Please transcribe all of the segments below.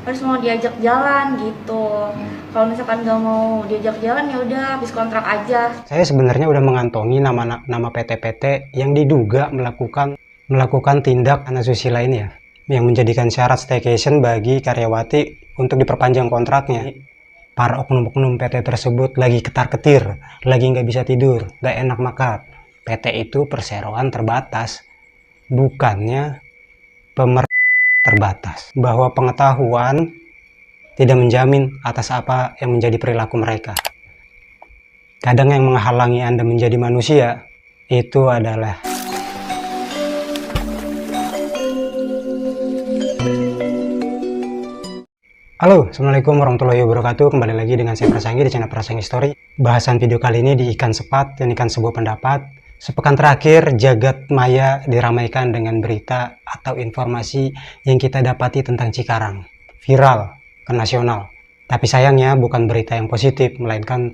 harus mau diajak jalan gitu. Kalau misalkan nggak mau diajak jalan ya udah habis kontrak aja. Saya sebenarnya udah mengantongi nama PT-PT yang diduga melakukan tindak asusila ini ya, yang menjadikan syarat staycation bagi karyawati untuk diperpanjang kontraknya. Para oknum-oknum PT tersebut lagi ketar-ketir, lagi nggak bisa tidur, nggak enak makan. PT itu perseroan terbatas, bukannya terbatas. Bahwa pengetahuan tidak menjamin atas apa yang menjadi perilaku mereka. Kadang yang menghalangi Anda menjadi manusia itu adalah Halo, Assalamualaikum warahmatullahi wabarakatuh. Kembali lagi dengan saya Prasangi di channel Prasangi Story. Bahasan video kali ini di ikan sepat, dan ikan sebuah pendapat. Sepekan terakhir, jagat maya diramaikan dengan berita atau informasi yang kita dapati tentang Cikarang. Viral ke nasional. Tapi sayangnya bukan berita yang positif, melainkan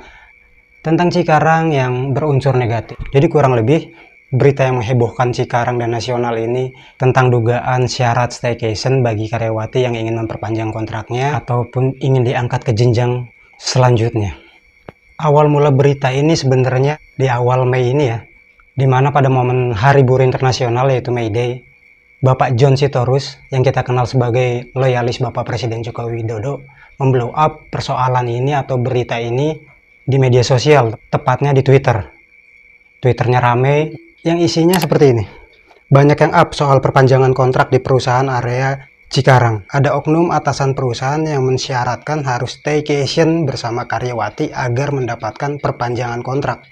tentang Cikarang yang berunsur negatif. Jadi kurang lebih berita yang menghebohkan Cikarang dan nasional ini tentang dugaan syarat staycation bagi karyawati yang ingin memperpanjang kontraknya ataupun ingin diangkat ke jenjang selanjutnya. Awal mula berita ini sebenarnya di awal Mei ini ya, dimana pada momen Hari Buruh Internasional yaitu May Day, Bapak John Sitorus yang kita kenal sebagai loyalis Bapak Presiden Joko Widodo memblow up persoalan ini atau berita ini di media sosial, tepatnya di Twitter. Twitternya rame, yang isinya seperti ini. Banyak yang up soal perpanjangan kontrak di perusahaan area Cikarang. Ada oknum atasan perusahaan yang mensyaratkan harus staycation bersama karyawati agar mendapatkan perpanjangan kontrak.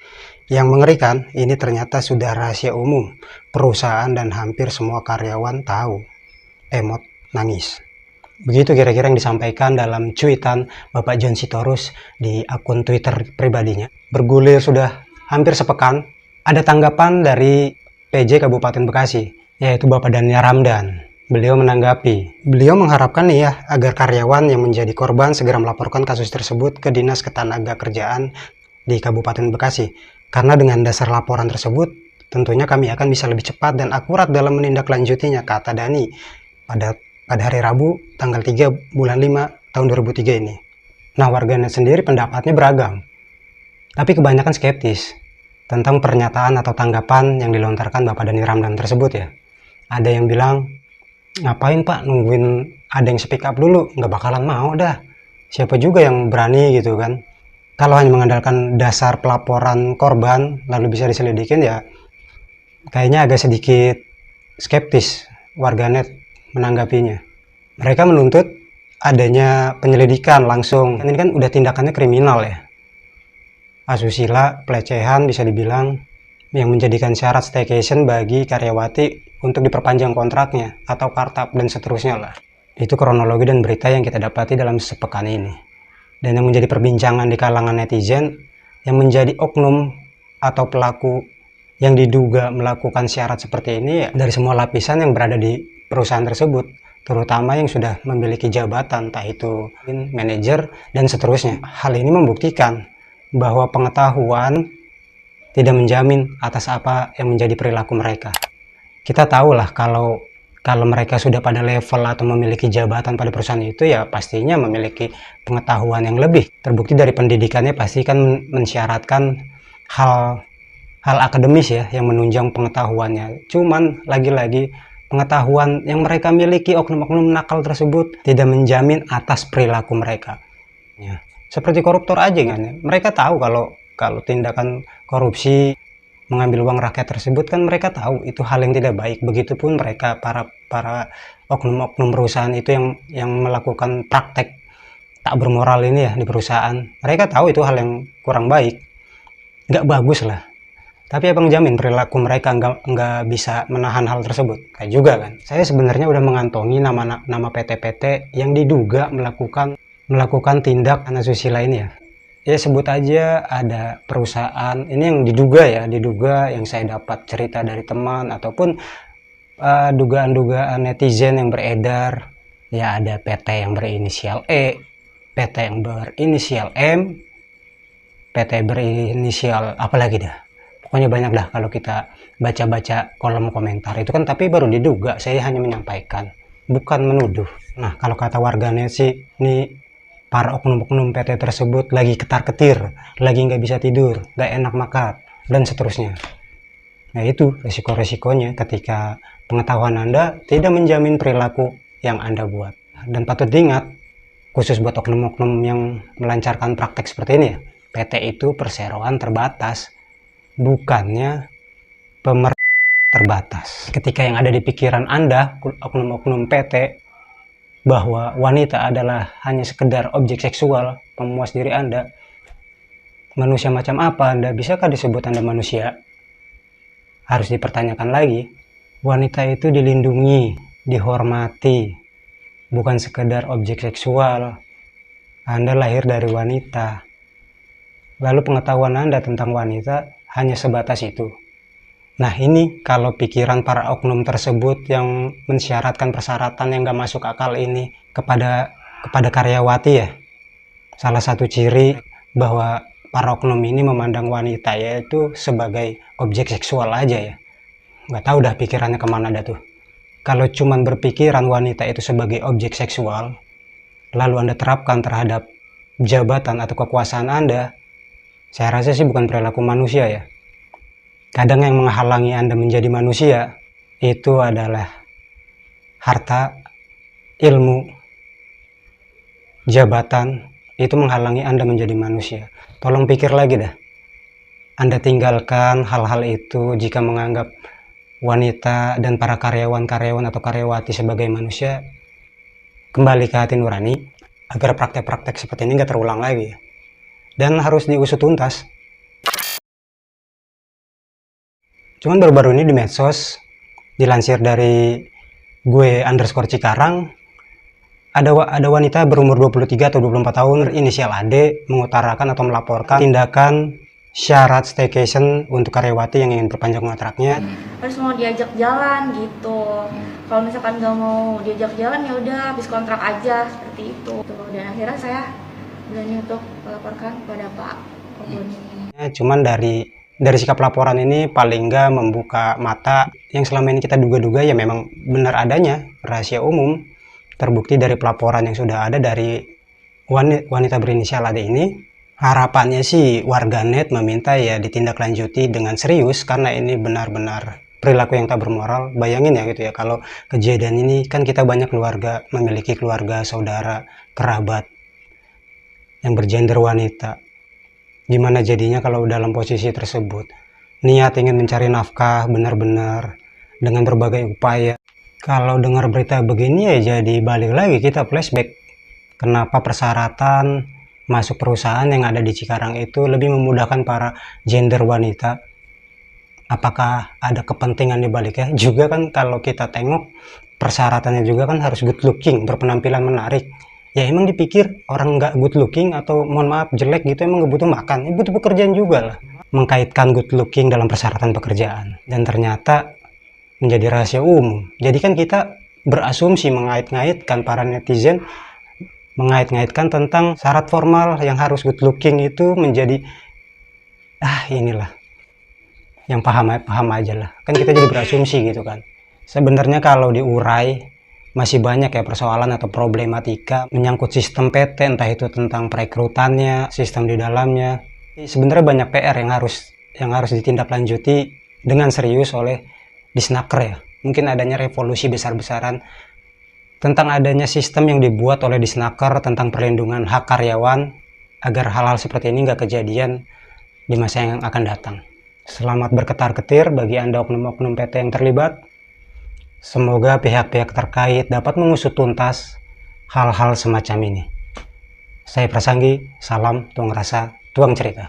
Yang mengerikan, ini ternyata sudah rahasia umum. Perusahaan dan hampir semua karyawan tahu. Emot nangis. Begitu kira-kira yang disampaikan dalam cuitan Bapak John Sitorus di akun Twitter pribadinya. Bergulir sudah hampir sepekan, ada tanggapan dari PJ Kabupaten Bekasi, yaitu Bapak Dania Ramdan. Beliau menanggapi, beliau mengharapkan nih ya, agar karyawan yang menjadi korban segera melaporkan kasus tersebut ke Dinas Ketenagakerjaan di Kabupaten Bekasi. Karena dengan dasar laporan tersebut, tentunya kami akan bisa lebih cepat dan akurat dalam menindaklanjutinya, kata Dani pada hari Rabu, tanggal 3 bulan 5 tahun 2003 ini. Nah, warganet sendiri pendapatnya beragam, tapi kebanyakan skeptis tentang pernyataan atau tanggapan yang dilontarkan Bapak Dani Ramdan tersebut ya. Ada yang bilang, ngapain Pak nungguin ada yang speak up dulu, nggak bakalan mau dah. Siapa juga yang berani gitu kan. Kalau hanya mengandalkan dasar pelaporan korban lalu bisa diselidikin ya, kayaknya agak sedikit skeptis warganet menanggapinya. Mereka menuntut adanya penyelidikan langsung. Ini kan udah tindakannya kriminal ya. Asusila, pelecehan bisa dibilang, yang menjadikan syarat staycation bagi karyawati untuk diperpanjang kontraknya atau kartap dan seterusnya lah. Itu kronologi dan berita yang kita dapati dalam sepekan ini. Dan yang menjadi perbincangan di kalangan netizen, yang menjadi oknum atau pelaku yang diduga melakukan syarat seperti ini ya, dari semua lapisan yang berada di perusahaan tersebut, terutama yang sudah memiliki jabatan, entah itu manajer dan seterusnya. Hal ini membuktikan bahwa pengetahuan tidak menjamin atas apa yang menjadi perilaku mereka. Kita tahulah kalau mereka sudah pada level atau memiliki jabatan pada perusahaan itu ya pastinya memiliki pengetahuan yang lebih. Terbukti dari pendidikannya pasti kan mensyaratkan hal akademis ya yang menunjang pengetahuannya. Cuman lagi-lagi pengetahuan yang mereka miliki oknum-oknum nakal tersebut tidak menjamin atas perilaku mereka. Ya. Seperti koruptor aja kan ya. Mereka tahu kalau tindakan korupsi mengambil uang rakyat tersebut kan mereka tahu itu hal yang tidak baik. Begitupun mereka para oknum-oknum perusahaan itu yang melakukan praktek tak bermoral ini ya di perusahaan. Mereka tahu itu hal yang kurang baik. Nggak bagus lah. Tapi apa menjamin perilaku mereka nggak bisa menahan hal tersebut? Kayak juga kan. Saya sebenarnya udah mengantongi nama PT-PT yang diduga melakukan tindak asusila ini ya. Ya sebut aja ada perusahaan ini yang diduga yang saya dapat cerita dari teman ataupun dugaan-dugaan netizen yang beredar. Ya ada PT yang berinisial E, PT yang berinisial M, PT berinisial apa lagi dah. Pokoknya banyak dah kalau kita baca-baca kolom komentar itu kan, tapi baru diduga, saya hanya menyampaikan. bukan menuduh. Nah, kalau kata warganet sih, ini para oknum-oknum PT tersebut lagi ketar-ketir, lagi nggak bisa tidur, nggak enak makan, dan seterusnya. Nah, itu resiko-resikonya ketika pengetahuan Anda tidak menjamin perilaku yang Anda buat. Dan patut diingat, khusus buat oknum-oknum yang melancarkan praktek seperti ini ya, PT itu perseroan terbatas, bukannya terbatas. Ketika yang ada di pikiran Anda, oknum-oknum PT, bahwa wanita adalah hanya sekedar objek seksual pemuas diri Anda, manusia macam apa Anda? Bisakah disebut Anda manusia? Harus dipertanyakan lagi. Wanita itu dilindungi, dihormati, bukan sekedar objek seksual. Anda lahir dari wanita. Lalu pengetahuan Anda tentang wanita hanya sebatas itu. Nah, ini kalau pikiran para oknum tersebut yang mensyaratkan persyaratan yang gak masuk akal ini kepada karyawati ya. Salah satu ciri bahwa para oknum ini memandang wanita yaitu sebagai objek seksual aja ya. Gak tahu dah pikirannya kemana dah tuh. Kalau cuman berpikiran wanita itu sebagai objek seksual, lalu Anda terapkan terhadap jabatan atau kekuasaan Anda, saya rasa sih bukan perilaku manusia ya. Kadang yang menghalangi Anda menjadi manusia itu adalah harta, ilmu, jabatan, itu menghalangi Anda menjadi manusia. Tolong pikir lagi dah. Anda tinggalkan hal-hal itu jika menganggap wanita dan para karyawan-karyawan atau karyawati sebagai manusia. Kembali ke hati nurani agar praktek-praktek seperti ini nggak terulang lagi ya. Dan harus diusut tuntas. Cuman baru-baru ini di medsos, dilansir dari gue_Cikarang, ada wanita berumur 23 atau 24 tahun inisial AD mengutarakan atau melaporkan tindakan syarat staycation untuk karyawati yang ingin perpanjang kontraknya. Harus mau diajak jalan gitu. Kalau misalkan nggak mau diajak jalan ya udah habis kontrak aja, seperti itu. Dan akhirnya saya berani untuk melaporkan kepada Pak Koboni. Cuman dari sikap laporan ini paling nggak membuka mata yang selama ini kita duga-duga ya memang benar adanya rahasia umum, terbukti dari pelaporan yang sudah ada dari wanita berinisial AD ini. Harapannya sih warganet meminta ya ditindaklanjuti dengan serius karena ini benar-benar perilaku yang tak bermoral. Bayangin ya gitu ya, kalau kejadian ini kan kita banyak keluarga, memiliki keluarga, saudara, kerabat yang bergender wanita. Gimana jadinya kalau dalam posisi tersebut? Niat ingin mencari nafkah benar-benar dengan berbagai upaya. Kalau dengar berita begini ya jadi balik lagi kita flashback. Kenapa persyaratan masuk perusahaan yang ada di Cikarang itu lebih memudahkan para gender wanita? Apakah ada kepentingan di baliknya? Juga kan kalau kita tengok persyaratannya juga kan harus good looking, berpenampilan menarik. Ya emang dipikir orang nggak good looking atau mohon maaf jelek gitu emang nggak butuh makan, ya butuh pekerjaan juga lah. Mengkaitkan good looking dalam persyaratan pekerjaan dan ternyata menjadi rahasia umum. Jadi kan kita berasumsi mengait-ngaitkan para netizen, mengait-ngaitkan tentang syarat formal yang harus good looking itu menjadi inilah yang paham aja lah. Kan kita jadi berasumsi gitu kan. Sebenarnya kalau diurai masih banyak ya persoalan atau problematika menyangkut sistem PT, entah itu tentang perekrutannya, sistem di dalamnya. Sebenarnya banyak PR yang harus ditindaklanjuti dengan serius oleh Disnaker ya. Mungkin adanya revolusi besar-besaran tentang adanya sistem yang dibuat oleh Disnaker tentang perlindungan hak karyawan agar hal-hal seperti ini nggak kejadian di masa yang akan datang. Selamat berketar-ketir bagi Anda oknum-oknum PT yang terlibat. Semoga pihak-pihak terkait dapat mengusut tuntas hal-hal semacam ini. Saya Prasanggi, salam tuang rasa, tuang cerita.